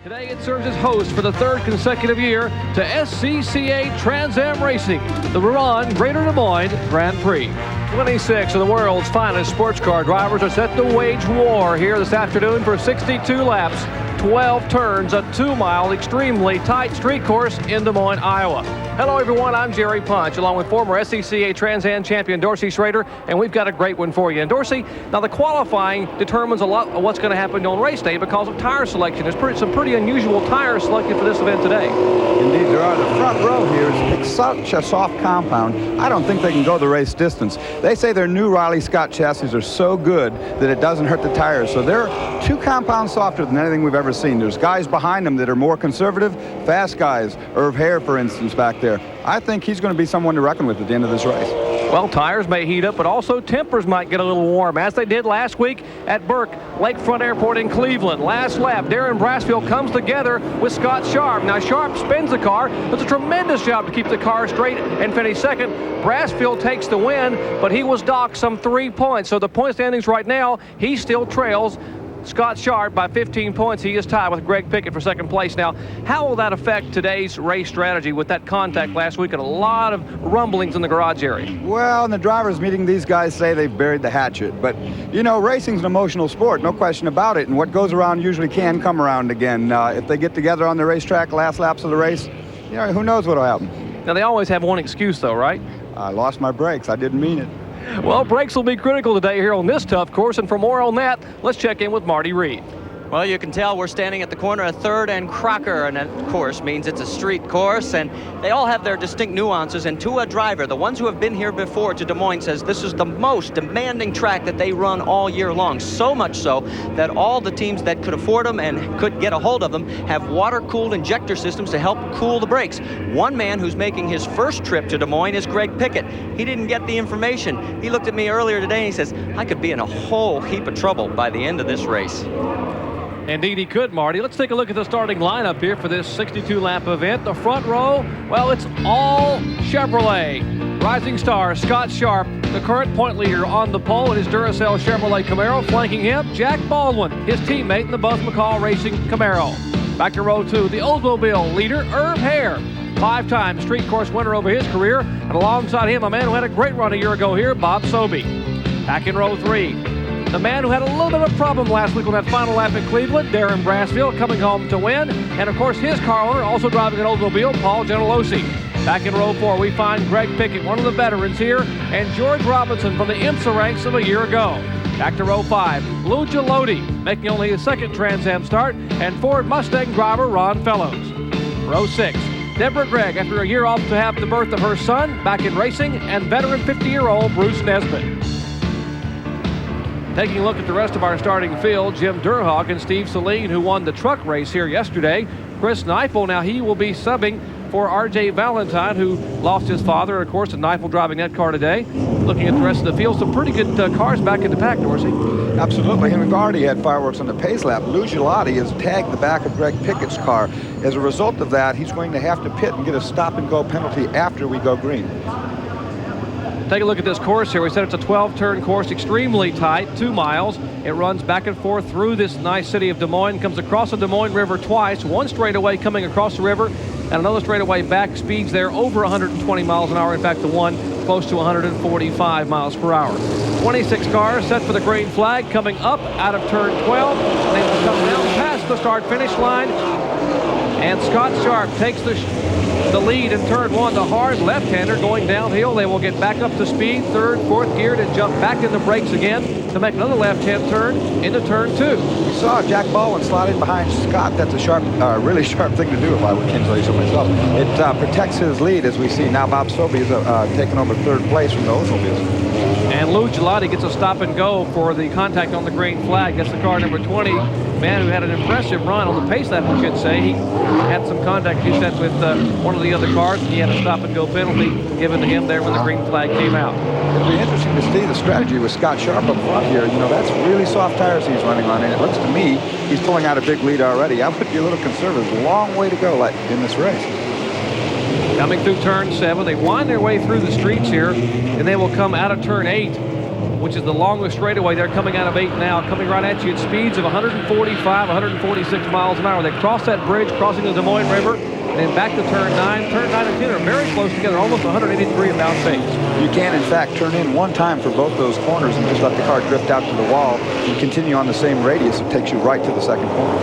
Today it serves as host for the third consecutive year to SCCA Trans Am Racing, the Ruan Greater Moines Grand Prix. 26 of the world's finest sports car drivers are set to wage war here this afternoon for 62 laps, 12 turns, a 2-mile extremely tight street course in Des Moines, Iowa. Hello everyone, I'm Jerry Punch along with former SCCA Trans Am champion Dorsey Schrader, and we've got a great one for you. And Dorsey, now the qualifying determines a lot of what's going to happen on race day because of tire selection. There's some pretty unusual tires selected for this event today. Indeed there are. The front row here is such a soft compound, I don't think they can go the race distance. They say their new Riley Scott chassis are so good that it doesn't hurt the tires. So they're 2 compounds softer than anything we've ever seen. There's guys behind them that are more conservative, fast guys. Irv Hare, for instance, back there. I think he's going to be someone to reckon with at the end of this race. Well, tires may heat up, but also tempers might get a little warm, as they did last week at Burke Lakefront Airport in Cleveland. Last lap, Darren Brasfield comes together with Scott Sharp. Now, Sharp spins the car. Does a tremendous job to keep the car straight and finish second. Brasfield takes the win, but he was docked some 3 points. So the point standings right now, he still trails Scott Sharp by 15 points. He is tied with Greg Pickett for second place. Now, how will that affect today's race strategy with that contact last week and a lot of rumblings in the garage area? Well, in the drivers' meeting, these guys say they've buried the hatchet. But, you know, racing's an emotional sport, no question about it. And what goes around usually can come around again. If they get together on the racetrack, last laps of the race, you know, who knows what will happen. Now, they always have one excuse, though, right? I lost my brakes. I didn't mean it. Well, brakes will be critical today here on this tough course, and for more on that, let's check in with Marty Reed. Well, you can tell we're standing at the corner of 3rd and Crocker, and that, of course, means it's a street course, and they all have their distinct nuances. And to a driver, the ones who have been here before to Des Moines says this is the most demanding track that they run all year long, so much so that all the teams that could afford them and could get a hold of them have water-cooled injector systems to help cool the brakes. One man who's making his first trip to Des Moines is Greg Pickett. He didn't get the information. He looked at me earlier today and he says, I could be in a whole heap of trouble by the end of this race. Indeed he could, Marty. Let's take a look at the starting lineup here for this 62-lap event. The front row, well, it's all Chevrolet. Rising star Scott Sharp, the current point leader on the pole in his Duracell Chevrolet Camaro. Flanking him, Jack Baldwin, his teammate in the Buzz McCall Racing Camaro. Back to row 2, the Oldsmobile leader, Irv Hare. 5-time street course winner over his career. And alongside him, a man who had a great run a year ago here, Bob Sobey. Back in row 3, the man who had a little bit of a problem last week on that final lap in Cleveland, Darren Brasfield, coming home to win. And, of course, his car owner, also driving an Oldsmobile, Paul GENTILOZZI. Back in row 4, we find Greg Pickett, one of the veterans here, and George Robinson from the IMSA ranks of a year ago. Back to row 5, Lou Gelodi, making only his second Trans Am start, and Ford Mustang driver Ron Fellows. Row 6, Deborah Gregg, after a year off to have the birth of her son, back in racing, and veteran 50-year-old Bruce Nesbitt. Taking a look at the rest of our starting field, Jim Durhawk and Steve Saleen, who won the truck race here yesterday. Chris Neifel, now he will be subbing for R.J. Valentine, who lost his father, of course, and Neifel driving that car today. Looking at the rest of the field, some pretty good cars back in the pack, Dorsey. Absolutely, and we've already had fireworks on the pace lap. Lou Gelodi has tagged the back of Greg Pickett's car. As a result of that, he's going to have to pit and get a stop-and-go penalty after we go green. Take a look at this course here. We said it's a 12-turn course, extremely tight, 2 miles. It runs back and forth through this nice city of Des Moines, comes across the Des Moines River twice, one straightaway coming across the river, and another straightaway back. Speeds there over 120 miles an hour. In fact, the one close to 145 miles per hour. 26 cars set for the green flag, coming up out of turn 12. They will come down past the start-finish line, and Scott Sharp takes the lead in turn 1. The hard left-hander going downhill. They will get back up to speed, 3rd, 4th gear, to jump back in the brakes again to make another left-hand turn into turn 2. We saw Jack Baldwin slide in behind Scott. That's a really sharp thing to do, if I can tell you so myself. It protects his lead, as we see now. Bob Sobey is taking over 3rd place from the Oldsmobiles. And Lou Gelodi gets a stop and go for the contact on the green flag. That's the car number 20. Man who had an impressive run on the pace lap, we should say. He had some contact issues with one of the other cars. He had a stop and go penalty given to him there when the green flag came out. It'll be interesting to see the strategy with Scott Sharp up front here. You know, that's really soft tires he's running on, and it looks to me he's pulling out a big lead already. I would be a little conservative. A long way to go in this race. Coming through turn 7, they wind their way through the streets here, and they will come out of turn 8. which is the longest straightaway. They're coming out of 8 now, coming right at you at speeds of 145, 146 miles an hour. They cross that bridge, crossing the Des Moines River, and then back to turn 9. Turn 9 and 10 are very close together, almost 180 degree about pace. You can, in fact, turn in one time for both those corners and just let the car drift out to the wall and continue on the same radius. It takes you right to the second corner.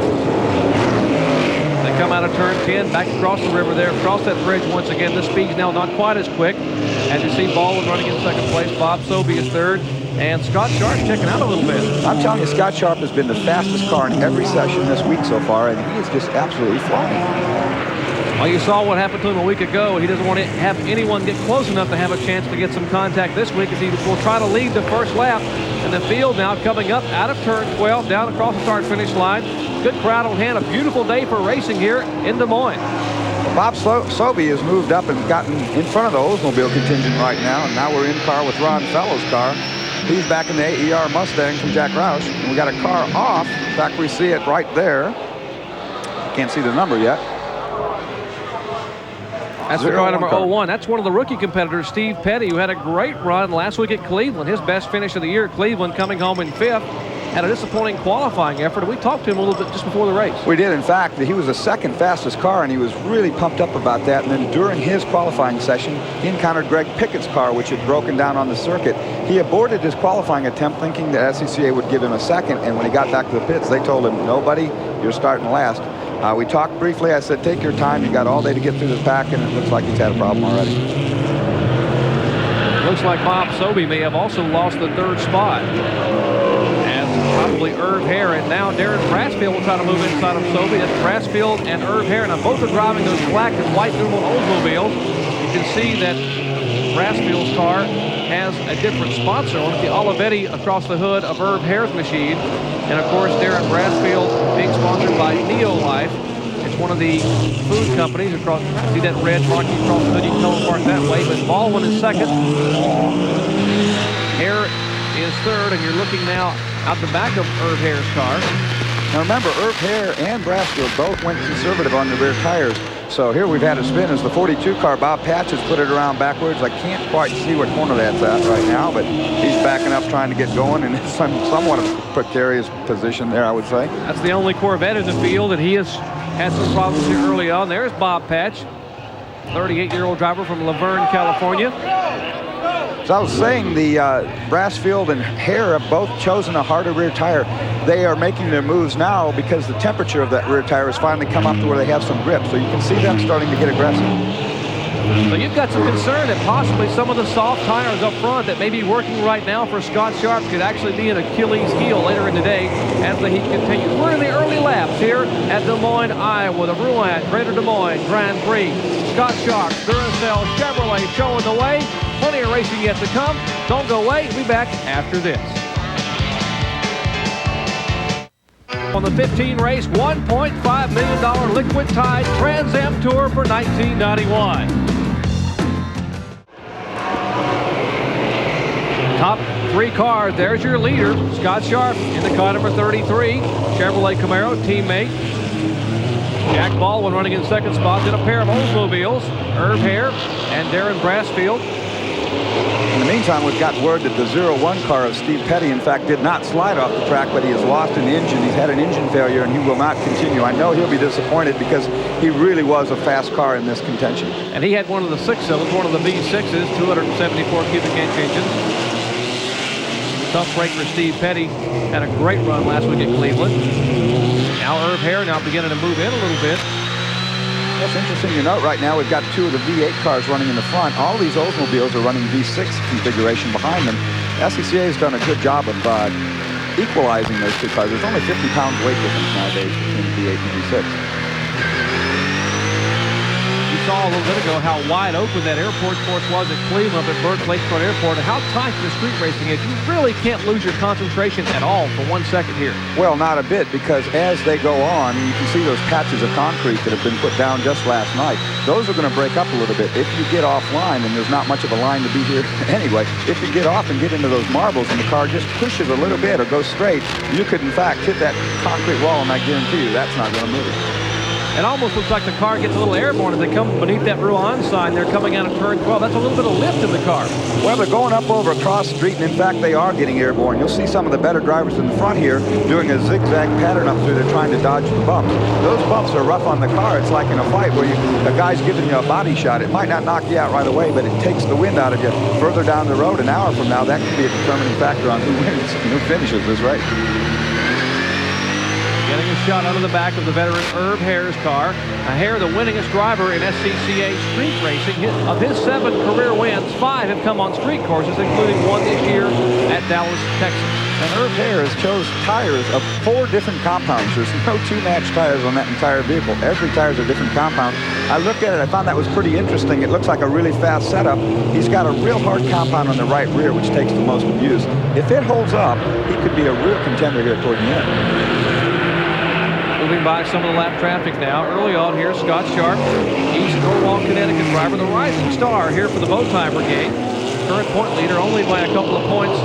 They come out of turn 10, back across the river there, across that bridge once again. The speed's now not quite as quick. As you see, Baldwin running in second place, Bob Sobey is third, and Scott Sharp checking out a little bit. I'm telling you, Scott Sharp has been the fastest car in every session this week so far, and he is just absolutely flying. Well, you saw what happened to him a week ago. He doesn't want to have anyone get close enough to have a chance to get some contact this week, as he will try to lead the first lap. And the field now coming up out of turn 12, down across the start-finish line. Good crowd on hand. A beautiful day for racing here in Des Moines. Bob Sobey has moved up and gotten in front of the Oldsmobile contingent right now, and now we're in car with Ron Fellow's car. He's back in the AER Mustang from Jack Roush, and we got a car off. In fact, we see it right there. Can't see the number yet. That's the car number 01. That's one of the rookie competitors, Steve Petty, who had a great run last week at Cleveland. His best finish of the year at Cleveland, coming home in 5th. Had a disappointing qualifying effort, and we talked to him a little bit just before the race. We did. In fact, he was the second fastest car, and he was really pumped up about that. And then during his qualifying session, he encountered Greg Pickett's car, which had broken down on the circuit. He aborted his qualifying attempt, thinking that SCCA would give him a second, and when he got back to the pits, they told him, "No, buddy, you're starting last." We talked briefly. I said, take your time. You got all day to get through the pack, and it looks like he's had a problem already. Looks like Bob Sobey may have also lost the 3rd spot. And probably Irv Hare, and now Darren Brassfield will try to move inside of Sobey. That's Brassfield and Irv Hare. Now both are driving those black and white numeral Oldsmobiles. You can see that Brassfield's car has a different sponsor on it, the Olivetti across the hood of Irv Hare's machine. And of course, Darren Brassfield being sponsored by Neolife. It's one of the food companies across. See that red marking across the hood? You can tell them apart that way. But Baldwin is second. Hare is third, and you're looking now out the back of Irv Hare's car. Now remember, Irv Hare and Brassfield both went conservative on the rear tires. So here we've had a spin as the 42 car. Bob Patch has put it around backwards. I can't quite see what corner that's at right now, but he's backing up trying to get going, and it's somewhat of a precarious position there, I would say. That's the only Corvette in the field, and he has had some problems here early on. There's Bob Patch, 38-year-old driver from Laverne, California. So I was saying, the Brassfield and Hare have both chosen a harder rear tire. They are making their moves now because the temperature of that rear tire has finally come up to where they have some grip. So you can see them starting to get aggressive. So you've got some concern that possibly some of the soft tires up front that may be working right now for Scott Sharp could actually be an Achilles heel later in the day as the heat continues. We're in the early laps here at Des Moines, Iowa, the Ruan Greater Des Moines Grand Prix. Scott Sharp, Duracell Chevrolet showing the way. Plenty of racing yet to come. Don't go away. We'll be back after this. On the 15 race, $1.5 million liquid tide Trans Am Tour for 1991. Top 3 cars. There's your leader, Scott Sharp, in the car number 33, Chevrolet Camaro teammate. Jack Baldwin running in second spot. Then a pair of Oldsmobiles, Irv Hare and Darren Brassfield. In the meantime, we've got word that the 01 car of Steve Petty, in fact, did not slide off the track, but he has lost an engine. He's had an engine failure, and he will not continue. I know he'll be disappointed because he really was a fast car in this contention. And he had one of the 6-cylinders, one of the V6s, 274 cubic inch engines. Tough break for Steve Petty. Had a great run last week at Cleveland. Now Irv Hare now beginning to move in a little bit. That's interesting to note. Right now we've got 2 of the V8 cars running in the front. All these Oldsmobiles are running V6 configuration behind them. SCCA has done a good job of equalizing those 2 cars. There's only 50 pounds weight difference nowadays between V8 and V6. You saw a little bit ago how wide open that airport course was at Cleveland up at Burke Lakefront Airport, and how tight the street racing is. You really can't lose your concentration at all for 1 second here. Well, not a bit, because as they go on, you can see those patches of concrete that have been put down just last night. Those are going to break up a little bit. If you get offline, and there's not much of a line to be here anyway, if you get off and get into those marbles and the car just pushes a little bit or goes straight, you could in fact hit that concrete wall, and I guarantee you that's not going to move. It almost looks like the car gets a little airborne as they come beneath that Ruan sign. They're coming out of turn 12. That's a little bit of lift in the car. Well, they're going up over a cross street, and in fact, they are getting airborne. You'll see some of the better drivers in the front here doing a zigzag pattern up through. They're trying to dodge the bumps. Those bumps are rough on the car. It's like in a fight where a guy's giving you a body shot. It might not knock you out right away, but it takes the wind out of you further down the road. An hour from now, that could be a determining factor on who wins and who finishes this race. Getting a shot out of the back of the veteran Herb Hare's car. Hare, the winningest driver in SCCA street racing. Of his 7 career wins, 5 have come on street courses, including one this year at Dallas, Texas. And Herb Hare has chose tires of 4 different compounds. There's no 2-match tires on that entire vehicle. Every tire is a different compound. I looked at it. I found that was pretty interesting. It looks like a really fast setup. He's got a real hard compound on the right rear, which takes the most abuse. If it holds up, he could be a real contender here toward the end. Moving by some of the lap traffic now. Early on here, Scott Sharp, East Norwalk, Connecticut driver, the rising star here for the Bowtie Brigade. Current point leader, only by a couple of points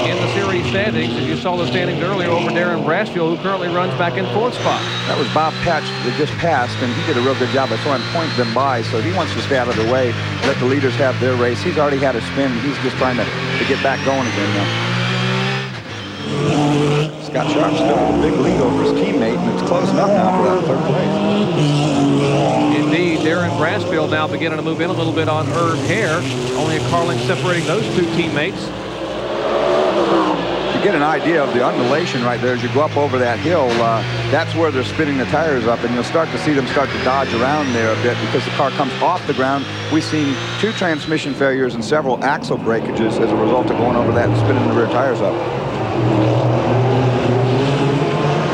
in the series standings. As you saw the standings earlier over Darren Brasfield, who currently runs back in 4th spot. That was Bob Patch that just passed, and he did a real good job. I saw him point them by, so he wants to stay out of the way, let the leaders have their race. He's already had a spin. He's just trying to get back going again now. Scott Sharp still with a big lead over his teammate, and it's close enough now for that 3rd place. Indeed, Darren Brasfield now beginning to move in a little bit on Herb Hare. Only a car length separating those 2 teammates. You get an idea of the undulation right there as you go up over that hill. That's where they're spinning the tires up, and you'll start to see them start to dodge around there a bit because the car comes off the ground. We've seen 2 transmission failures and several axle breakages as a result of going over that and spinning the rear tires up.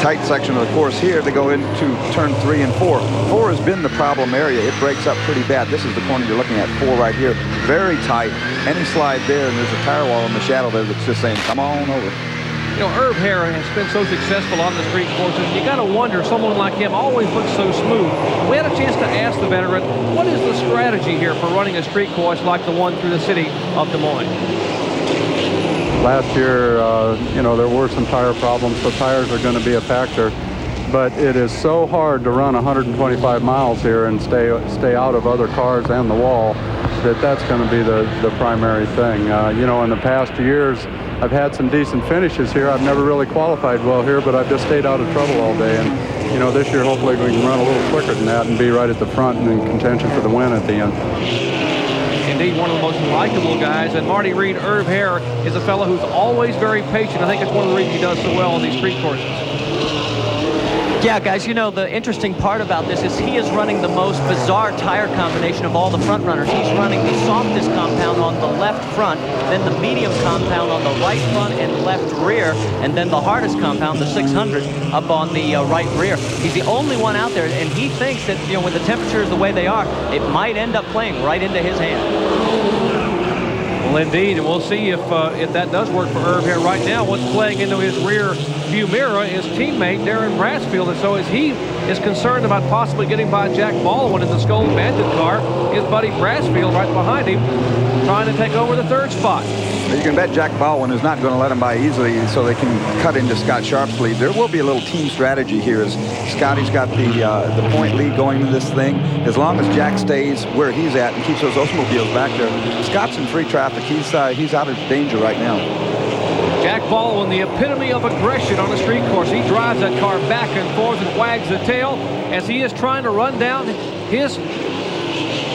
Tight section of the course here. They go into turn 3 and 4. 4 has been the problem area. It breaks up pretty bad. This is the corner you're looking at, 4 right here. Very tight. Any slide there, and there's a tire wall in the shadow there that's just saying, come on over. You know, Herb Hare has been so successful on the street courses. You got to wonder, someone like him always looks so smooth. We had a chance to ask the veteran, what is the strategy here for running a street course like the one through the city of Des Moines? Last year, you know, there were some tire problems, so tires are going to be a factor. But it is so hard to run 125 miles here and stay out of other cars and the wall that's going to be the primary thing. You know, in the past years, I've had some decent finishes here. I've never really qualified well here, but I've just stayed out of trouble all day. And, you know, this year, hopefully we can run a little quicker than that and be right at the front and in contention for the win at the end. Indeed, one of the most likable guys. And Marty Reed, Herb Hare is a fellow who's always very patient. I think it's one of the reasons he does so well on these street courses. Yeah, guys, you know, the interesting part about this is he is running the most bizarre tire combination of all the front runners. He's running the softest compound on the left front, then the medium compound on the right front and left rear, and then the hardest compound, the 600, up on the right rear. He's the only one out there, and he thinks that, you know, with the temperatures the way they are, it might end up playing right into his hand. Well, indeed, and we'll see if that does work for Herb Hare. Right now, what's playing into his rear view mirror is teammate Darren Brasfield, and so as he is concerned about possibly getting by Jack Baldwin in the Skull Bandit car, his buddy Brasfield right behind him, trying to take over the 3rd spot. You can bet Jack Baldwin is not going to let him by easily so they can cut into Scott Sharp's lead. There will be a little team strategy here as Scotty's got the point lead going into this thing. As long as Jack stays where he's at and keeps those Oldsmobiles back there, Scott's in free traffic. He's out of danger right now. Jack Baldwin, the epitome of aggression on a street course. He drives that car back and forth and wags the tail as he is trying to run down his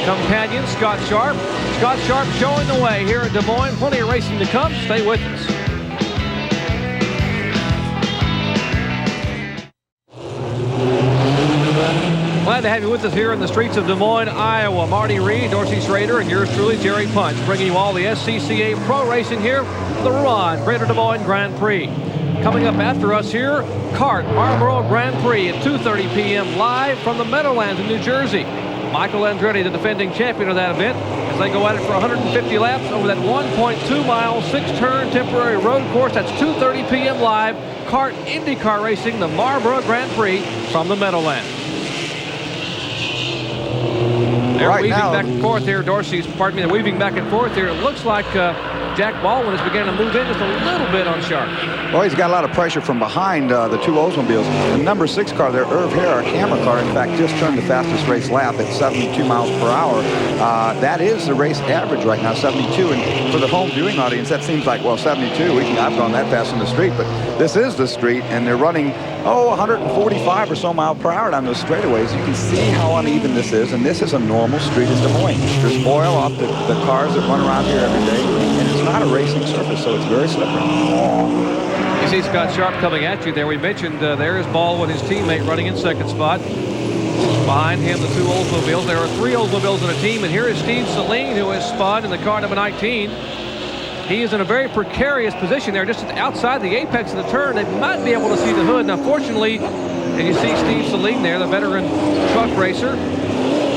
companion, Scott Sharp. Scott Sharp showing the way here in Des Moines. Plenty of racing to come. Stay with us. Glad to have you with us here in the streets of Des Moines, Iowa. Marty Reed, Dorsey Schrader, and yours truly, Jerry Punch, bringing you all the SCCA Pro Racing here for the Ruan Greater Des Moines Grand Prix. Coming up after us here, CART Marlboro Grand Prix at 2:30 p.m. live from the Meadowlands in New Jersey. Michael Andretti, the defending champion of that event, as they go at it for 150 laps over that 1.2-mile, 6-turn temporary road course. That's 2:30 p.m. live. CART IndyCar Racing, the Marlboro Grand Prix from the Meadowlands. They're weaving back and forth here, Dorsey's, pardon me, they're weaving back and forth here. It looks like Jack Baldwin is beginning to move in just a little bit on Sharp. Well, he's got a lot of pressure from behind the two Oldsmobiles. The number 6 car there, Irv Hare, our camera car, in fact, just turned the fastest race lap at 72 miles per hour. That is the race average right now, 72. And for the home viewing audience, that seems like, well, 72. I've gone that fast in the street, but this is the street, and they're running, 145 or so miles per hour down those straightaways. You can see how uneven this is, and this is a normal street in Des Moines. There's oil off the cars that run around here every day, and it's not a racing surface, so it's very slippery. You see Scott Sharp coming at you there. We mentioned there is Baldwin, his teammate, running in second spot. Behind him, the two Oldsmobiles. There are 3 Oldsmobiles in a team, and here is Steve Saline, who has spun in the car number 19. He is in a very precarious position there, just outside the apex of the turn. They might be able to see the hood. Now, fortunately, and you see Steve Saline there, the veteran truck racer.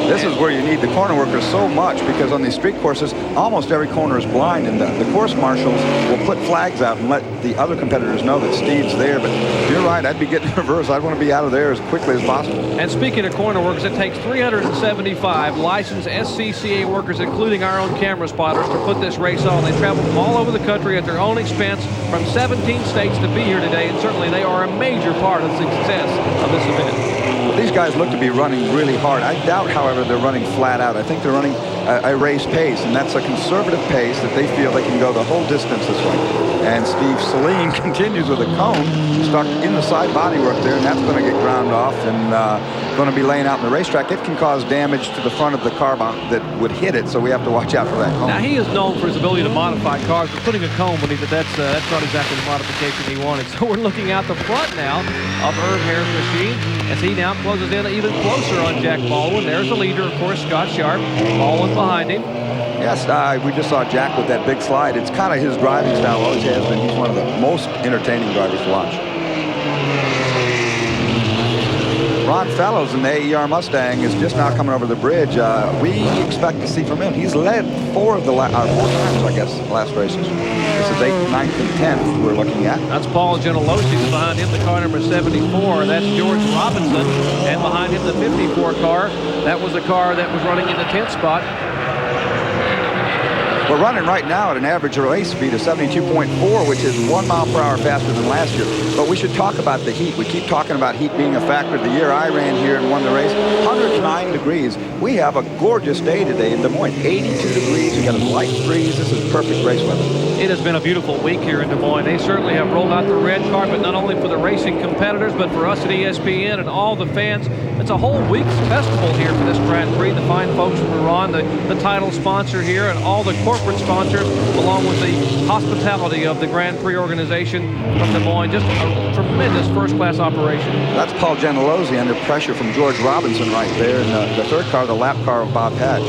This is where you need the corner workers so much, because on these street courses, almost every corner is blind, and the course marshals will put flags out and let the other competitors know that Steve's there. But you're right, I'd be getting reversed. I'd want to be out of there as quickly as possible. And speaking of corner workers, it takes 375 licensed SCCA workers, including our own camera spotters, to put this race on. They travel from all over the country at their own expense from 17 states to be here today, and certainly they are a major part of the success of this event. These guys look to be running really hard. I doubt, however, they're running flat out. I think they're running a race pace, and that's a conservative pace that they feel they can go the whole distance this way. And Steve Saline continues with a cone stuck in the side bodywork there, and that's going to get ground off and going to be laying out in the racetrack. It can cause damage to the front of the car that would hit it, so we have to watch out for that cone. Now, he is known for his ability to modify cars, but putting a cone beneath it, that's not exactly the modification he wanted. So we're looking out the front now of Irv Hare's machine as he now closes in even closer on Jack Baldwin. There's the leader, of course, Scott Sharp. Baldwin behind him. Yes, we just saw Jack with that big slide. It's kind of his driving style, always has been. He's one of the most entertaining drivers to watch. Ron Fellows in the AER Mustang is just now coming over the bridge. We expect to see from him. He's led 4 times, I guess, last races. This is 8th, 9th, and 10th we're looking at. That's Paul Gentilozzi. Behind him, the car number 74. That's George Robinson. And behind him, the 54 car. That was the car that was running in the 10th spot. We're running right now at an average race speed of 72.4, which is 1 mile per hour faster than last year. But we should talk about the heat. We keep talking about heat being a factor. The year I ran here and won the race, 109 degrees. We have a gorgeous day today in Des Moines. 82 degrees. We got a light breeze. This is perfect race weather. It has been a beautiful week here in Des Moines. They certainly have rolled out the red carpet, not only for the racing competitors, but for us at ESPN and all the fans. It's a whole week's festival here for this Grand Prix. The fine folks from Ruan, the title sponsor here, and all the corporate sponsors, along with the hospitality of the Grand Prix organization from Des Moines. Just a tremendous first-class operation. That's Paul Gentilozzi under pressure from George Robinson right there. And the third car, the lap car of Bob Patch.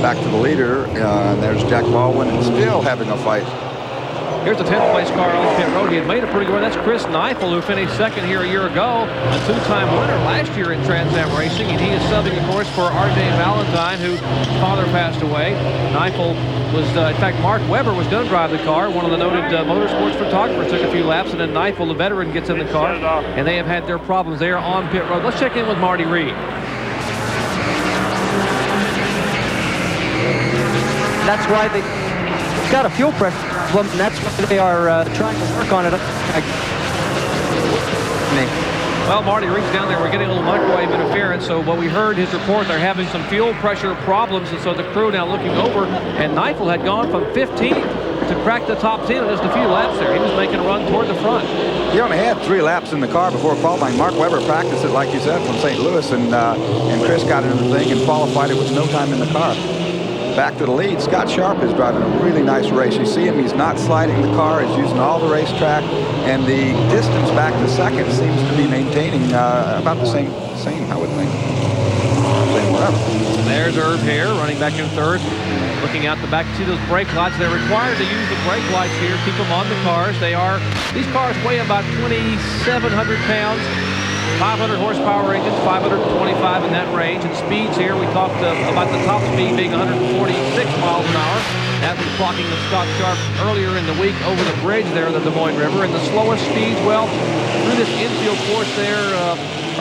Back to the leader, and there's Jack Baldwin, still having a fight. Here's the 10th place car on pit road. He had made a pretty good one. That's Chris Neifel, who finished second here a year ago. A 2-time winner last year in Trans Am racing. And he is subbing, of course, for R.J. Valentine, whose father passed away. Neifel was, in fact, Mark Webber was going to drive the car. One of the noted motorsports photographers took a few laps. And then Neifel, the veteran, gets in the car. And they have had their problems there on pit road. Let's check in with Marty Reed. That's why they got a fuel pressure problem, and that's why they are trying to work on it. Well, Marty Reed's down there. We're getting a little microwave interference. So what we heard his report, they're having some fuel pressure problems, and so the crew now looking over. And Neifel had gone from 15th to crack the top 10 in just a few laps there. He was making a run toward the front. He only had 3 laps in the car before qualifying. Mark Webber practiced it, like you said, from St. Louis, and Chris got into the thing and qualified it with no time in the car. Back to the lead. Scott Sharp is driving a really nice race. You see him, he's not sliding the car, he's using all the racetrack, and the distance back to second seems to be maintaining about the same, I would think. Same whatever. There's Irv Hare running back in third. Looking out the back, see those brake lights. They're required to use the brake lights here, keep them on the cars. These cars weigh about 2,700 pounds. 500 horsepower engines, 525 in that range. And speeds here, we talked about the top speed being 146 miles an hour. That was clocking the Scott Sharp earlier in the week over the bridge there, the Des Moines River. And the slowest speeds, well, through this infield course there,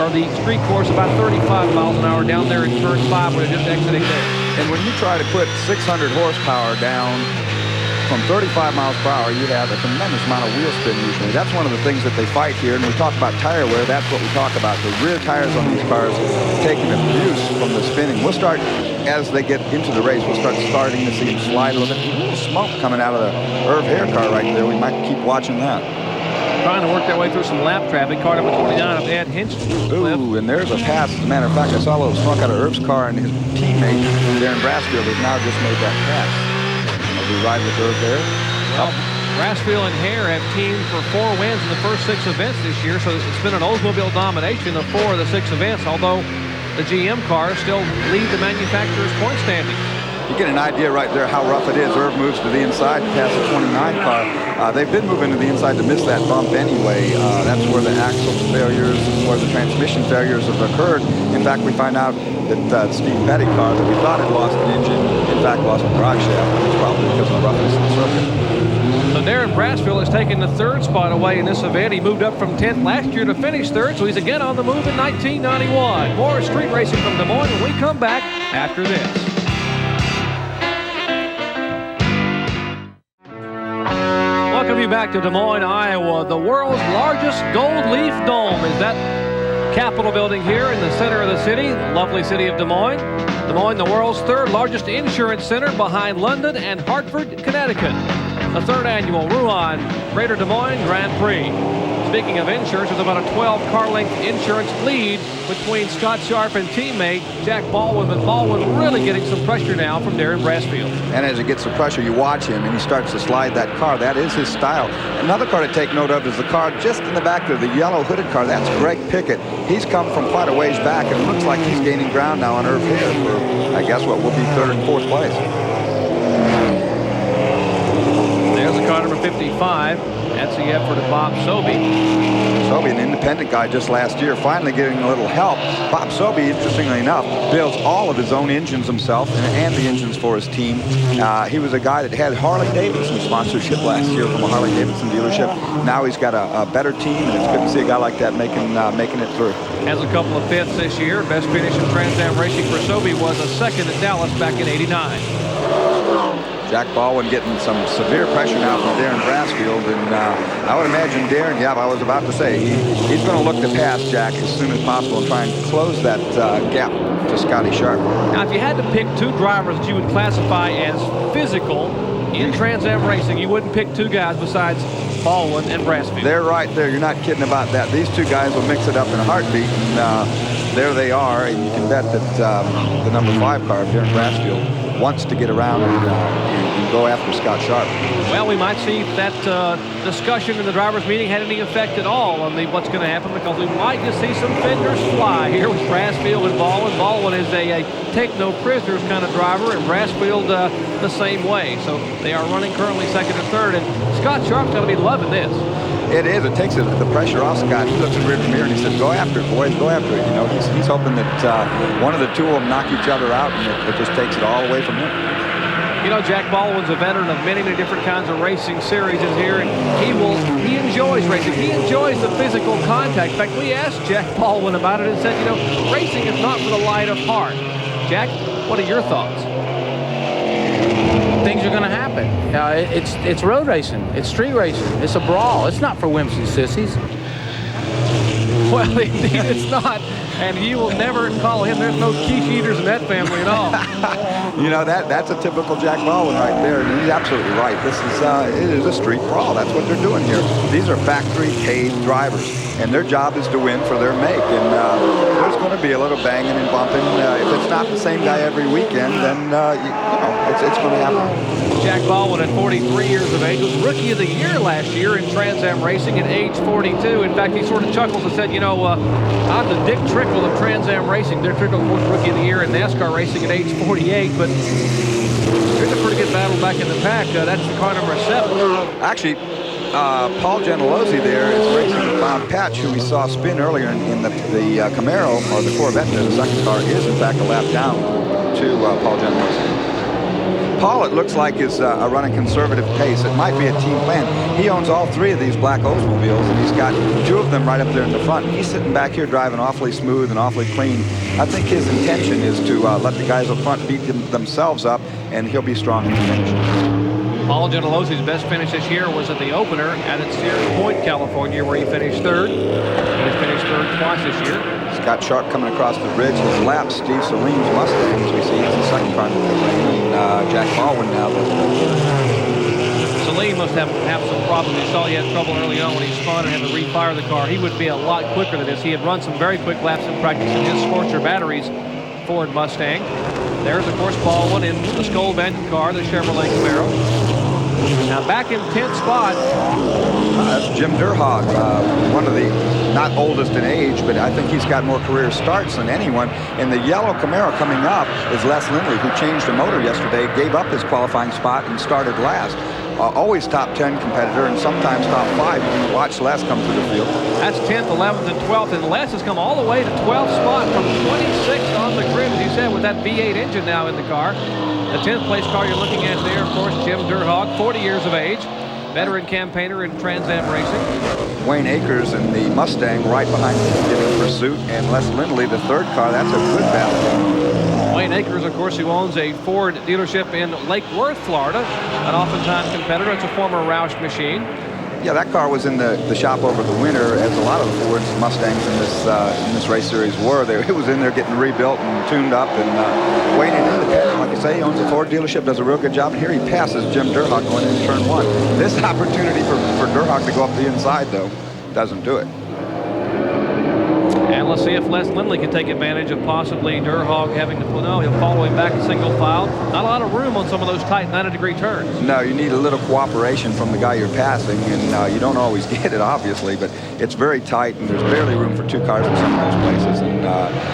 or the street course, about 35 miles an hour down there in turn 5 where they're just exiting there. And when you try to put 600 horsepower down from 35 miles per hour, you have a tremendous amount of wheel spin usually. That's one of the things that they fight here. And we talk about tire wear. That's what we talk about. The rear tires on these cars taking abuse from the spinning. We'll start, as they get into the race, we'll starting to see them slide a little bit. A little smoke coming out of the Irv Hare car right there. We might keep watching that. Trying to work their way through some lap traffic. Car number 29 of Ed Hinch. Ooh, and there's a pass. As a matter of fact, I saw a little smoke out of Irv's car, and his teammate, Darren Brasfield, has now just made that pass. As we ride with Irv there. Well, Brasfield and Hare have teamed for 4 wins in the first 6 events this year, so it's been an Oldsmobile domination of 4 of the 6 events, although the GM cars still lead the manufacturer's point standing. You get an idea right there how rough it is. Irv moves to the inside to pass the 29 car. They've been moving to the inside to miss that bump anyway. That's where the axle failures, where the transmission failures have occurred. In fact, we find out that Steve Petty car that we thought had lost an engine, in fact lost a drive shaft. It's probably because of the roughness of the circuit. So Darren Brasfield has taken the 3rd spot away in this event. He moved up from 10th last year to finish 3rd, so he's again on the move in 1991. More street racing from Des Moines when we come back after this. Welcome you back to Des Moines, Iowa. The world's largest gold leaf dome is that Capitol building here in the center of the city, the lovely city of Des Moines. Des Moines, the world's 3rd largest insurance center behind London and Hartford, Connecticut. The 3rd annual Ruan Greater Des Moines Grand Prix. Speaking of insurance, there's about a 12-car length insurance lead between Scott Sharp and teammate Jack Baldwin, but Baldwin really getting some pressure now from Darren Brasfield. And as he gets the pressure, you watch him, and he starts to slide that car. That is his style. Another car to take note of is the car just in the back there, the yellow hooded car. That's Greg Pickett. He's come from quite a ways back, and it looks like he's gaining ground now on Irv Hare for, I guess, what will be 3rd and 4th place. There's the car number 55. That's the effort of Bob Sobey. Sobey, an independent guy just last year, finally getting a little help. Bob Sobey, interestingly enough, builds all of his own engines himself and the engines for his team. He was a guy that had Harley-Davidson sponsorship last year from a Harley-Davidson dealership. Now he's got a better team, and it's good to see a guy like that making it through. Has a couple of 5ths this year. Best finish in Trans Am racing for Sobey was a 2nd at Dallas back in '89. Jack Baldwin getting some severe pressure now from Darren Brasfield, and I would imagine Darren, I was about to say, he's going to look to pass Jack as soon as possible and try and close that gap to Scotty Sharp. Now, if you had to pick 2 drivers that you would classify as physical in Trans Am racing, you wouldn't pick 2 guys besides Baldwin and Brasfield. They're right there. You're not kidding about that. These 2 guys will mix it up in a heartbeat, and there they are, and you can bet that the number 5 car, Darren Brasfield, wants to get around and go after Scott Sharp. Well, we might see if that discussion in the drivers' meeting had any effect at all on what's going to happen, because we might just see some fenders fly here with Brasfield and Baldwin. Baldwin is a take no prisoners kind of driver, and Brasfield the same way. So they are running currently 2nd and 3rd, and Scott Sharp's going to be loving this. It is. It takes the pressure off Scott. He looks in the rearview mirror and he says, "Go after it, boys. Go after it." You know, he's hoping that one of the 2 will knock each other out, and it just takes it all away from him. You know, Jack Baldwin's a veteran of many different kinds of racing series in here, and he enjoys racing. He enjoys the physical contact. In fact, we asked Jack Baldwin about it and said, you know, racing is not for the light of heart. Jack, what are your thoughts? Things are going to happen. It's road racing. It's street racing. It's a brawl. It's not for wimps and sissies. Well, indeed it's not. And you will never call him. There's no quiche eaters in that family at all. You know, that's a typical Jack Baldwin right there. And he's absolutely right. This is it is a street brawl. That's what they're doing here. These are factory paid drivers, and their job is to win for their make. And there's going to be a little banging and bumping. If it's not the same guy every weekend, then you know it's going to happen. Jack Baldwin, at 43 years of age, was Rookie of the Year last year in Trans Am racing at age 42. In fact, he sort of chuckles and said, you know, I'm the Dick Trickle of Trans Am racing. Dick Trickle was Rookie of the Year in NASCAR racing at age 48, but there's a pretty good battle back in the pack. That's the car number 7. Actually, Paul Gentilozzi there is racing with Bob Patch, who we saw spin earlier in the Camaro, or the Corvette there. The second car is, in fact, a lap down to Paul Gentilozzi. Paul, it looks like, is running conservative pace. It might be a team plan. He owns all 3 of these black Oldsmobiles, and he's got 2 of them right up there in the front. He's sitting back here driving awfully smooth and awfully clean. I think his intention is to let the guys up front beat themselves up, and he'll be strong in the finish. Paul Gentilozzi's best finish this year was at the opener at Cedar Point, California, where he finished third. He's finished third twice this year. Scott Sharp coming across the bridge has lapped Steve Salim's Mustang, as we see. It's the second car in the lane. And Jack Baldwin now. Salim must have some problems. You saw he had trouble early on when he spun and had to refire the car. He would be a lot quicker than this. He had run some very quick laps in practice in his Scorcher Batteries Ford Mustang. There's, of course, Baldwin in the Skull Bandit car, the Chevrolet Camaro. Now back in 10th spot. That's Jim Durhog, one of the not oldest in age, but I think he's got more career starts than anyone. And the yellow Camaro coming up is Les Lindley, who changed the motor yesterday, gave up his qualifying spot and started last. Always top 10 competitor and sometimes top 5. You can watch Les come through the field. That's 10th, 11th, and 12th. And Les has come all the way to 12th spot from 26th on the grid, as you said, with that V8 engine now in the car. The 10th place car you're looking at there, of course, Jim Durhog, 40 years of age, veteran campaigner in Trans Am racing. Wayne Akers in the Mustang right behind him in pursuit, and Les Lindley, the third car. That's a good battle. Wayne Akers, of course, who owns a Ford dealership in Lake Worth, Florida, an oftentimes competitor. It's a former Roush machine. Yeah, that car was in the shop over the winter, as a lot of the Ford's Mustangs in this race series were. It was in there getting rebuilt and tuned up. And Wayne, like you say, he owns a Ford dealership, does a real good job. And here he passes Jim Durhog going into turn 1. This opportunity for Durhog to go up the inside, though, doesn't do it. And let's see if Les Lindley can take advantage of possibly Durhog having to pull. No, he'll follow him back in single file. Not a lot of room on some of those tight 90-degree turns. No, you need a little cooperation from the guy you're passing, and you don't always get it, obviously, but it's very tight, and there's barely room for 2 cars in some of those places. And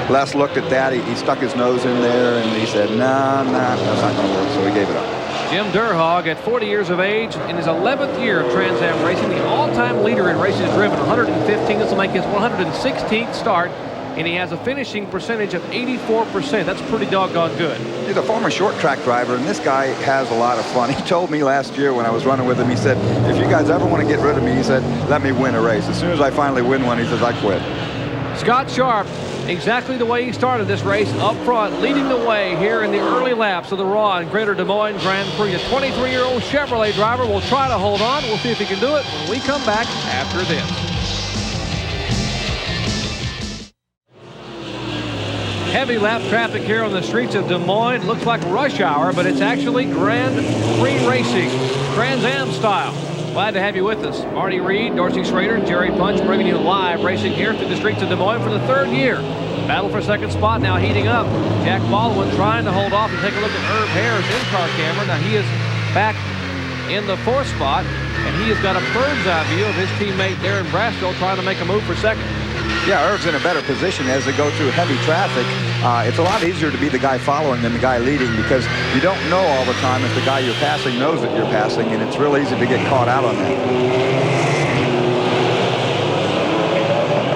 Les looked at that. He stuck his nose in there, and he said, nah, that's not going to work, so he gave it up. Jim Durhog, at 40 years of age, in his 11th year of Trans Am racing, the all-time leader in races driven, 115. This will make his 116th start, and he has a finishing percentage of 84%. That's pretty doggone good. He's a former short track driver, and this guy has a lot of fun. He told me last year when I was running with him, he said, if you guys ever want to get rid of me, he said, let me win a race. As soon as I finally win one, he says, I quit. Scott Sharp, exactly the way he started this race, up front, leading the way here in the early laps of the Ruan Greater Des Moines Grand Prix. The 23-year-old Chevrolet driver will try to hold on. We'll see if he can do it when we come back after this. Heavy lap traffic here on the streets of Des Moines. Looks like rush hour, but it's actually Grand Prix racing, Trans Am style. Glad to have you with us. Marty Reed, Dorsey Schrader, and Jerry Punch bringing you live racing here through the streets of Des Moines for the 3rd year. Battle for second spot now heating up. Jack Baldwin trying to hold off and take a look at Herb Hare's in-car camera. Now he is back in the 4th spot, and he has got a bird's eye view of his teammate Darren Brasco trying to make a move for second. Yeah, Herb's in a better position as they go through heavy traffic. It's a lot easier to be the guy following than the guy leading, because you don't know all the time if the guy you're passing knows that you're passing, and it's real easy to get caught out on that.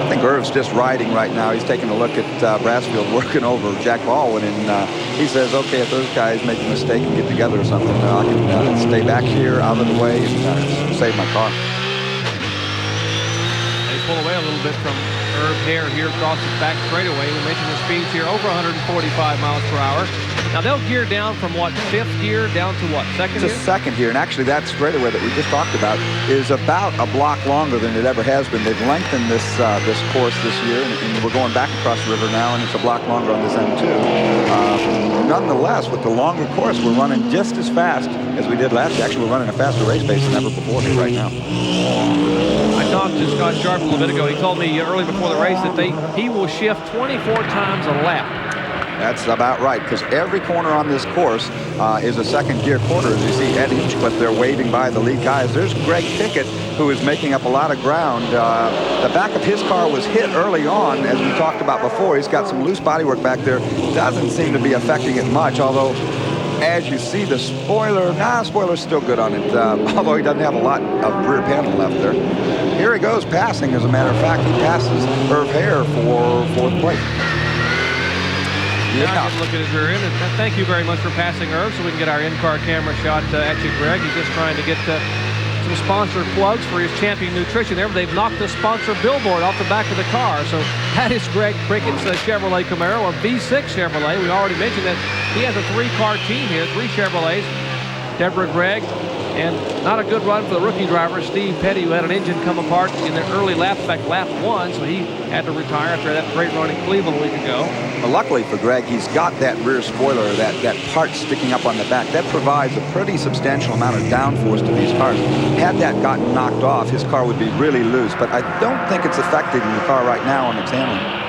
I think Irv's just riding right now. He's taking a look at Brasfield working over Jack Baldwin, and he says, okay, if those guys make a mistake and get together or something, I can stay back here out of the way and save my car. They pull away a little bit from Herb Hare here across the back straightaway. We mentioned the speeds here over 145 miles per hour. Now they'll gear down from what, 5th gear down to what, 2nd gear? It's a 2nd gear, and actually that straightaway that we just talked about is about a block longer than it ever has been. They've lengthened this course this year, and we're going back across the river now, and it's a block longer on this end too. Nonetheless, with the longer course, we're running just as fast as we did last year. Actually, we're running a faster race pace than ever before here right now. I talked to Scott Sharp a little bit ago. He told me early before the race that he will shift 24 times a lap. That's about right, because every corner on this course is a 2nd gear corner, as you see at each, but they're waving by the lead guys. There's Greg Pickett, who is making up a lot of ground. The back of his car was hit early on, as we talked about before. He's got some loose bodywork back there. Doesn't seem to be affecting it much, although as you see, the spoiler's still good on it, although he doesn't have a lot of rear panel left there. Here he goes passing, as a matter of fact. He passes Herb Hare for 4th place. Yeah. Look at his rear end. And thank you very much for passing Herb, so we can get our in-car camera shot at you, Greg. He's just trying to get some sponsored plugs for his Champion Nutrition there. They've knocked the sponsor billboard off the back of the car. So that is Greg Pickett's Chevrolet Camaro, a V6 Chevrolet. We already mentioned that he has a 3-car team here, 3 Chevrolets. Deborah GREGG. And not a good run for the rookie driver, Steve Petty, who had an engine come apart in the early lap, in fact, lap 1, so he had to retire after that great run in Cleveland a week ago. Well, luckily for Greg, he's got that rear spoiler, that part sticking up on the back. That provides a pretty substantial amount of downforce to these cars. Had that gotten knocked off, his car would be really loose, but I don't think it's affected in the car right now on its handling.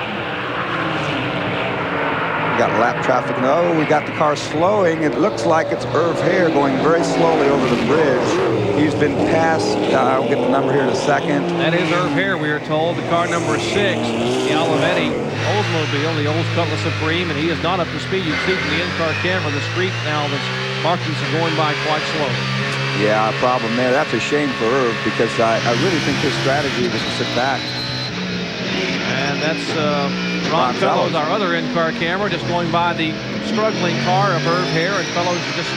Got lap traffic. No, we got the car slowing. It looks like it's Irv Hare going very slowly over the bridge. He's been passed. I'll get the number here in a second. That is Irv Hare, we are told. The car number 6, the Olivetti Oldsmobile, the old Cutlass Supreme, and he is not up to speed. You can see from the in-car camera, the street now, the markings are going by quite slowly. Yeah, problem there. That's a shame for Irv because I really think his strategy was to sit back. And that's Ron Fellows, our other in-car camera, just going by the struggling car of Irv Hare, and Fellows just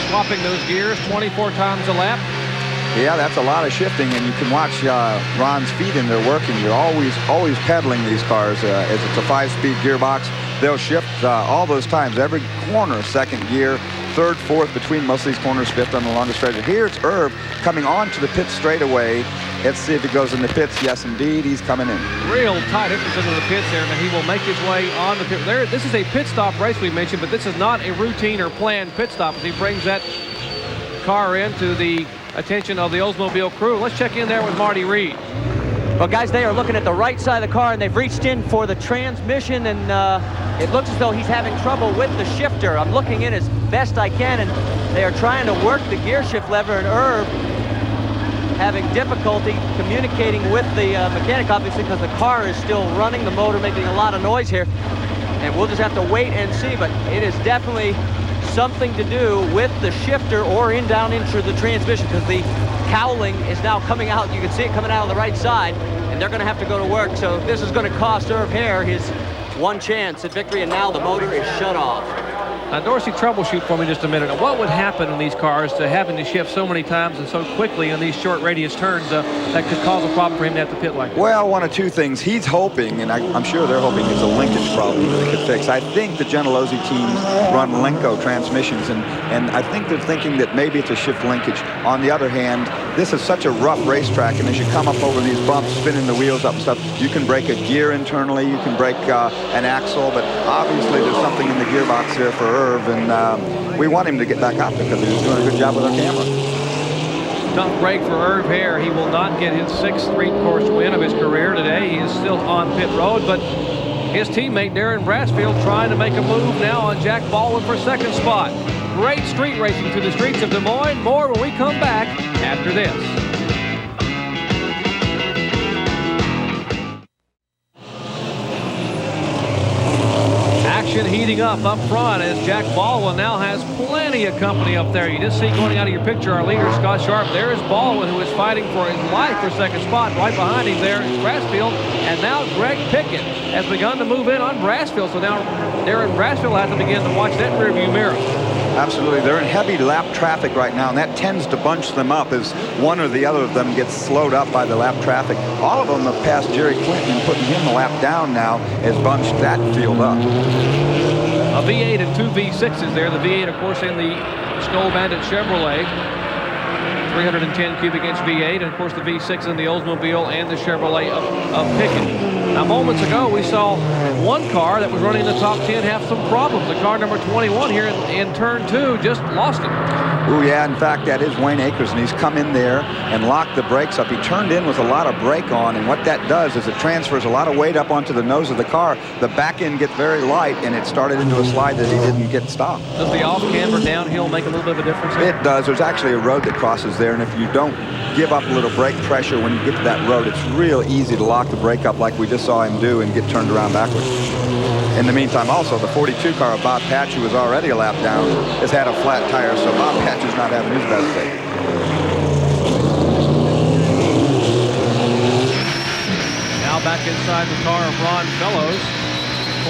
swapping those gears 24 times a lap. Yeah, that's a lot of shifting, and you can watch Ron's feet in there working. You're always pedaling these cars as it's a 5-speed gearbox. They'll shift all those times, every corner, second gear, third, fourth, between most of these corners, fifth on the longest straight. Here it's Irv coming on to the pit straightaway. Let's see if he goes in the pits. Yes, indeed, he's coming in. Real tight entrance into the pits there, and he will make his way on the pit. There, this is a pit stop race we mentioned, but this is not a routine or planned pit stop as he brings that car into the attention of the Oldsmobile crew. Let's check in there with Marty Reed. Well, guys, they are looking at the right side of the car, and they've reached in for the transmission, and it looks as though he's having trouble with the shifter. I'm looking in as best I can, and they are trying to work the gear shift lever, and Irv having difficulty communicating with the mechanic, obviously, because the car is still running, the motor making a lot of noise here. And we'll just have to wait and see, but it is definitely something to do with the shifter or down into the transmission, because the cowling is now coming out. You can see it coming out on the right side, and they're going to have to go to work. So this is going to cost Irv Hare his one chance at victory, and now the motor is shut off. Now, Dorsey, troubleshoot for me just a minute. Now, what would happen in these cars to having to shift so many times and so quickly in these short radius turns that could cause a problem for him to have to pit like that? Well, one of two things. He's hoping, and I'm sure they're hoping, it's a linkage problem that they could fix. I think the Gentilozzi teams run Lenco transmissions, and I think they're thinking that maybe it's a shift linkage. On the other hand, this is such a rough racetrack, and as you come up over these bumps, spinning the wheels up and stuff, you can break a gear internally, you can break an axle, but obviously there's something in the gearbox here for Irv, and we want him to get back out there because he was doing a good job with our camera. Tough break for Irv Hare. He will not get his 6th street course win of his career today. He is still on pit road, but his teammate Darren Brassfield trying to make a move now on Jack Baldwin for 2nd spot. Great street racing through the streets of Des Moines. More when we come back after this. Action heating up front as Jack Baldwin now has plenty of company up there. You just see going out of your picture our leader, Scott Sharp. There is Baldwin, who is fighting for his life for 2nd spot. Right behind him there is Brassfield. And now Greg Pickett has begun to move in on Brassfield. So now Darren Brassfield has to begin to watch that rearview mirror. Absolutely. They're in heavy lap traffic right now, and that tends to bunch them up as one or the other of them gets slowed up by the lap traffic. All of them have passed Jerry Clinton, and putting him a lap down now has bunched that field up. A V8 and 2 V6s there. The V8, of course, in the Skull Bandit Chevrolet. 310 cubic inch V8, and of course the V6 in the Oldsmobile and the Chevrolet of Pickett. Now, moments ago, we saw one car that was running in the top 10 have some problems. The car number 21 here in turn 2 just lost it. Oh, yeah, in fact, that is Wayne Akers, and he's come in there and locked the brakes up. He turned in with a lot of brake on, and what that does is it transfers a lot of weight up onto the nose of the car. The back end gets very light, and it started into a slide that he didn't get stopped. Does the off-camber downhill make a little bit of a difference here? It does. There's actually a road that crosses there, and if you don't give up a little brake pressure when you get to that road, it's real easy to lock the brake up like we just saw him do and get turned around backwards. In the meantime, also, the 42 car of Bob Patch, who was already a lap down, has had a flat tire, so Bob Patch is not having his best day. Now back inside the car of Ron Fellows,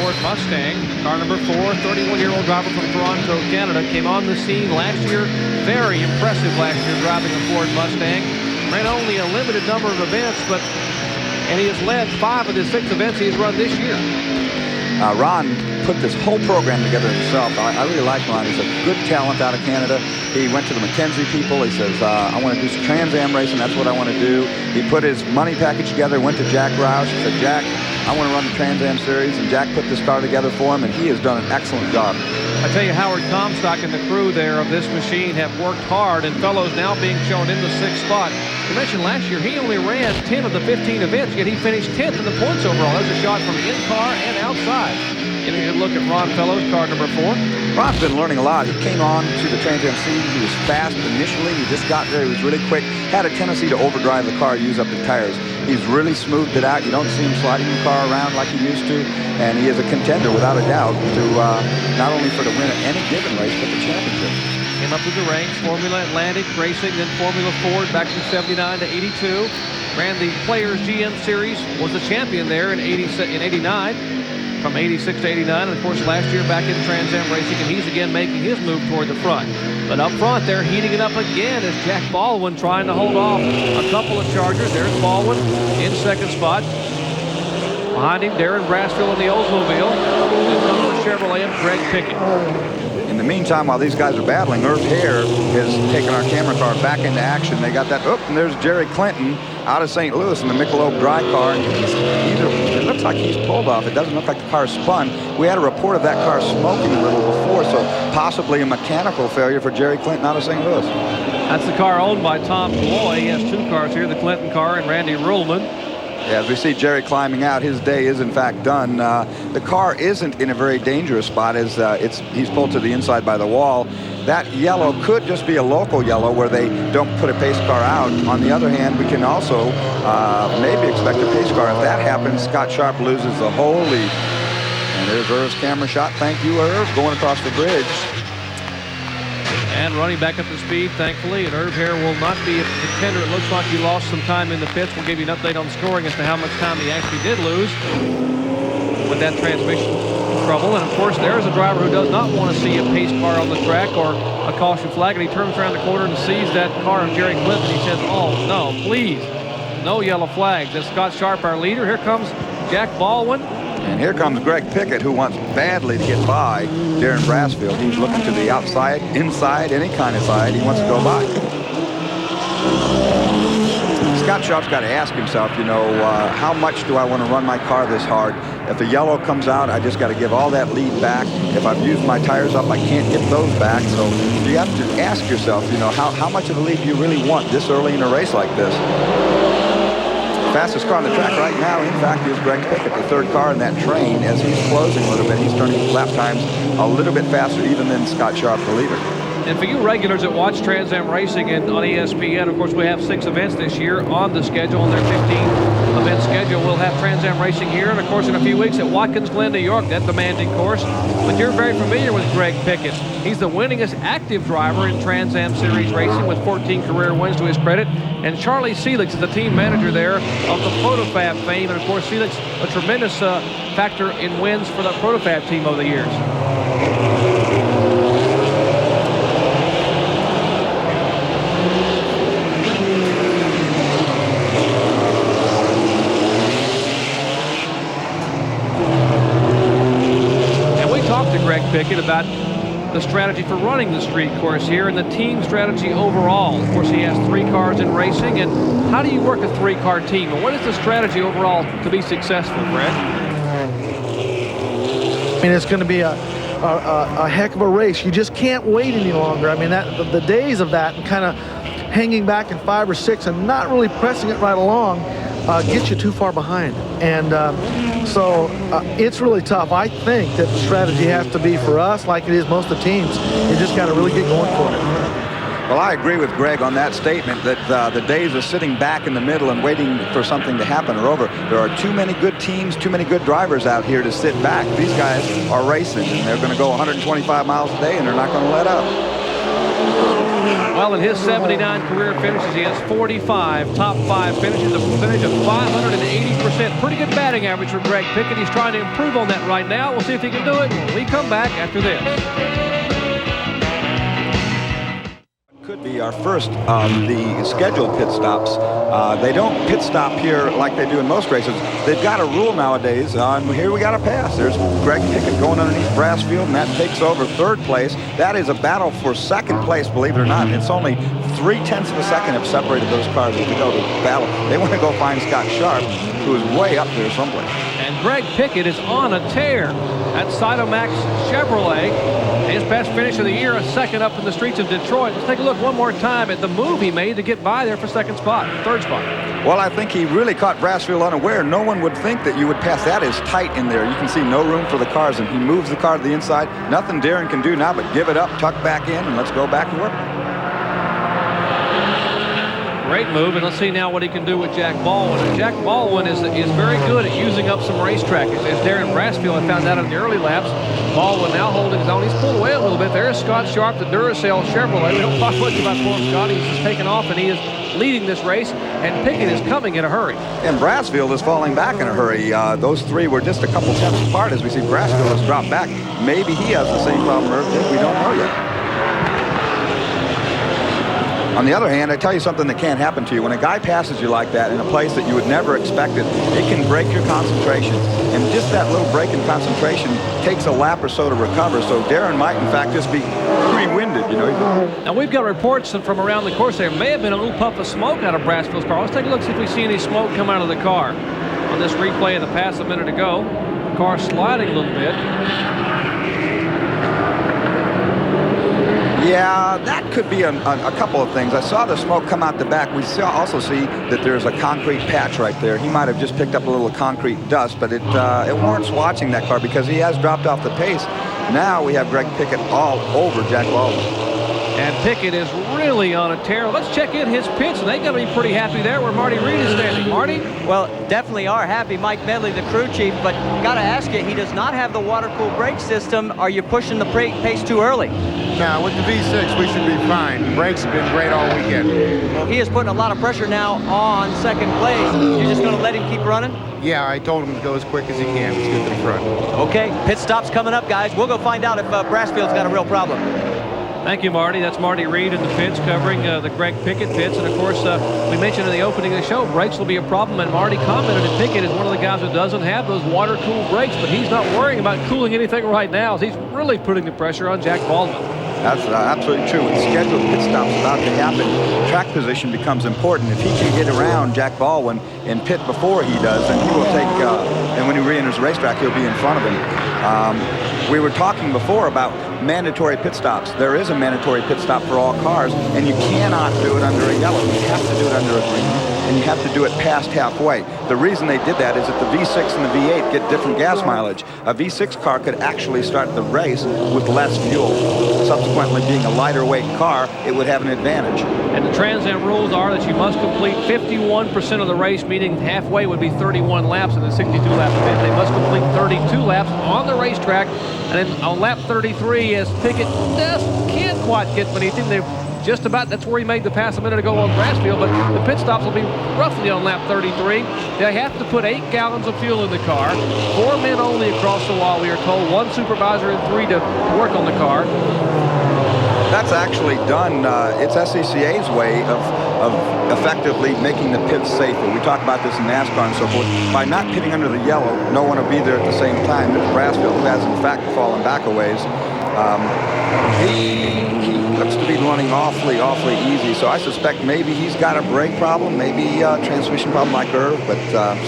Ford Mustang, car number 4, 31-year-old driver from Toronto, Canada, came on the scene last year. Very impressive last year driving a Ford Mustang. Ran only a limited number of events, and he has led 5 of the 6 events he has run this year. Ron put this whole program together himself. I really like Ron. He's a good talent out of Canada. He went to the McKenzie people. He says, I want to do some Trans Am racing. That's what I want to do. He put his money package together, went to Jack Roush. He said, Jack, I want to run the Trans Am series. And Jack put this car together for him, and he has done an excellent job. I tell you, Howard Comstock and the crew there of this machine have worked hard, and Fellows now being shown in the 6th spot. You mentioned last year he only ran 10 of the 15 events, yet he finished 10th in the points overall. There's a shot from in-car and outside. Getting a good look at Ron Fellows, car number 4. Ron's been learning a lot. He came on to the Trans Am scene. He was fast initially. He just got there. He was really quick. Had a tendency to overdrive the car, use up the tires. He's really smoothed it out. You don't see him sliding the car around like he used to. And he is a contender, without a doubt, to not only for the win at any given race, but the championship. Came up through the ranks, Formula Atlantic Racing, then Formula Ford back from 79 to 82. Ran the Players GM Series, was the champion there in 89. From 86 to 89, and of course last year back in Trans Am racing, and he's again making his move toward the front. But up front there, heating it up again is Jack Baldwin trying to hold off a couple of Chargers. There's Baldwin in 2nd spot. Behind him, Darren Brasfield in the Oldsmobile. And number Chevrolet and Greg Pickett. In the meantime, while these guys are battling, Irv Hare has taken our camera car back into action. They got that, and there's Jerry Clinton out of St. Louis in the Michelob Dry car. And it looks like he's pulled off. It doesn't look like the car spun. We had a report of that car smoking a little before, so possibly a mechanical failure for Jerry Clinton out of St. Louis. That's the car owned by Tom Malloy. He has 2 cars here, the Clinton car and Randy Ruhlman. Yeah, as we see Jerry climbing out, his day is in fact done. The car isn't in a very dangerous spot as he's pulled to the inside by the wall. That yellow could just be a local yellow where they don't put a pace car out. On the other hand, we can also maybe expect a pace car. If that happens, Scott Sharp loses the whole lead. And there's Irv's camera shot. Thank you, Irv, going across the bridge. And running back up to speed, thankfully, and Irv Hare will not be a contender. It looks like he lost some time in the pits. We'll give you an update on scoring as to how much time he actually did lose with that transmission trouble. And of course, there's a driver who does not want to see a pace car on the track or a caution flag, and he turns around the corner and sees that car of Jerry Clinton. He says, oh, no, please, no yellow flags. That's Scott Sharp, our leader. Here comes Jack Baldwin. And here comes Greg Pickett, who wants badly to get by Darren Brasfield. He's looking to the outside, inside, any kind of side. He wants to go by. Scott Sharp's got to ask himself, how much do I want to run my car this hard? If the yellow comes out, I just got to give all that lead back. If I've used my tires up, I can't get those back. So you have to ask yourself, how much of the lead do you really want this early in a race like this? Fastest car on the track right now, in fact, is Greg Pickett, the 3rd car in that train. As he's closing a little bit, he's turning his lap times a little bit faster even than Scott Sharp, the leader. And for you regulars that watch Trans Am Racing and on ESPN, of course, we have 6 events this year on the schedule. On their 15-event schedule, we'll have Trans Am Racing here, and of course, in a few weeks at Watkins Glen, New York, that demanding course. But you're very familiar with Greg Pickett. He's the winningest active driver in Trans Am Series racing with 14 career wins to his credit. And Charlie Seelix is the team manager there of the Protofab fame. And of course, Seelix, a tremendous factor in wins for the Protofab team over the years. And we talked to Greg Pickett about the strategy for running the street course here and the team strategy overall. Of course, he has 3 cars in racing. And how do you work a 3-car team? And what is the strategy overall to be successful, Greg? I mean, it's going to be a heck of a race. You just can't wait any longer. I mean, the days of that and kind of hanging back in 5 or 6 and not really pressing it right along gets you too far behind. And so it's really tough. I think that the strategy has to be for us, like it is most of the teams. You just got to really get going for it. Well, I agree with Greg on that statement that the days of sitting back in the middle and waiting for something to happen are over. There are too many good teams, too many good drivers out here to sit back. These guys are racing, and they're going to go 125 miles a day, and they're not going to let up. Well, in his 79 career finishes, he has 45 top 5 finishes, a percentage of 580%. Pretty good batting average for Greg Pickett. He's trying to improve on that right now. We'll see if he can do it when we come back after this. could be our first of the scheduled pit stops. They don't pit stop here like they do in most races. They've got a rule nowadays. Here we got a pass. There's Greg Pickett going underneath Brassfield, and that takes over third place. That is a battle for second place, believe it or not. It's only 0.3 of a second have separated those cars as we go to battle. They want to go find Scott Sharp, who is way up there someplace. And Greg Pickett is on a tear at Cytomax Chevrolet. His best finish of the year, a second up in the streets of Detroit. Let's take a look one more time at the move he made to get by there for third spot. Well, I think he really caught Brassfield unaware. No one would think that you would pass. That is tight in there. You can see no room for the cars, and he moves the car to the inside. Nothing Darren can do now but give it up, tuck back in, and let's go back to work. Great move, and let's see now what he can do with Jack Baldwin. And Jack Baldwin is very good at using up some racetrack. As Darren Brassfield had found out in the early laps, Baldwin now holding his own. He's pulled away a little bit. There's Scott Sharp, the Duracell Chevrolet. We don't talk much about poor Scott. He's just taken off, and he is leading this race, and Pickett is coming in a hurry. And Brassfield is falling back in a hurry. Those three were just a couple tenths apart as we see Brassfield has dropped back. Maybe he has the same problem Irv did. We don't know yet. On the other hand, I tell you something that can't happen to you. When a guy passes you like that in a place that you would never expect it can break your concentration. And just that little break in concentration takes a lap or so to recover. So Darren might, in fact, just be pre-winded, you know. Now, we've got reports from around the course there may have been a little puff of smoke out of Brassfield's car. Let's take a look, see if we see any smoke come out of the car. On this replay of the pass a minute ago, the car sliding a little bit. Yeah, that could be a couple of things. I saw the smoke come out the back. We also see that there's a concrete patch right there. He might have just picked up a little concrete dust, but it warrants watching that car because he has dropped off the pace. Now we have Greg Pickett all over Jack Baldwin. And Pickett is really on a tear. Let's check in his pits, and they're going to be pretty happy there where Marty Reed is standing. Marty? Well, definitely are happy. Mike Medley, the crew chief, but got to ask you, he does not have the water-cooled brake system. Are you pushing the pace too early? Now, with the V6, we should be fine. The brakes have been great all weekend. Well, he is putting a lot of pressure now on second place. You're just going to let him keep running? Yeah, I told him to go as quick as he can. Let's get to the front. Okay, pit stop's coming up, guys. We'll go find out if Brassfield's got a real problem. Thank you, Marty. That's Marty Reed in the pits covering the Greg Pickett pits. And, of course, we mentioned in the opening of the show, brakes will be a problem. And Marty commented that Pickett is one of the guys who doesn't have those water-cooled brakes, but he's not worrying about cooling anything right now. He's really putting the pressure on Jack Baldwin. That's absolutely true. With scheduled pit stops about to happen, track position becomes important. If he can get around Jack Baldwin and pit before he does, then he will take, and when he re-enters the racetrack, he'll be in front of him. We were talking before about mandatory pit stops. There is a mandatory pit stop for all cars, and you cannot do it under a yellow. You have to do it under a green, and you have to do it past halfway. The reason they did that is that the V6 and the V8 get different gas mileage. A V6 car could actually start the race with less fuel. Subsequently, being a lighter weight car, it would have an advantage. And the Trans Am rules are that you must complete 51% of the race, meaning halfway would be 31 laps in the 62-lap event. They must complete 32 laps on the racetrack, and then on lap 33, as Pickett just can't quite get beneath him, they're just about, that's where he made the pass a minute ago on Brassfield, but the pit stops will be roughly on lap 33. They have to put 8 gallons of fuel in the car. 4 men only across the wall, we are told. 1 supervisor and 3 to work on the car. That's actually done. It's SCCA's way of effectively making the pits safer. We talk about this in NASCAR and so forth. By not pitting under the yellow, no one will be there at the same time. There's Brassfield, who has in fact fallen back a ways. He looks to be running awfully easy. So I suspect maybe he's got a brake problem, maybe a transmission problem like Irv, but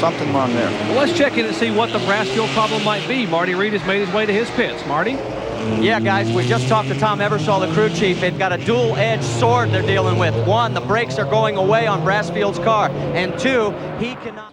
something wrong there. Well, let's check in and see what the Brassfield problem might be. Marty Reed has made his way to his pits. Marty? Yeah, guys, we just talked to Tom Evershaw, the crew chief. They've got a dual-edged sword they're dealing with. 1, the brakes are going away on Brassfield's car. And 2, he cannot...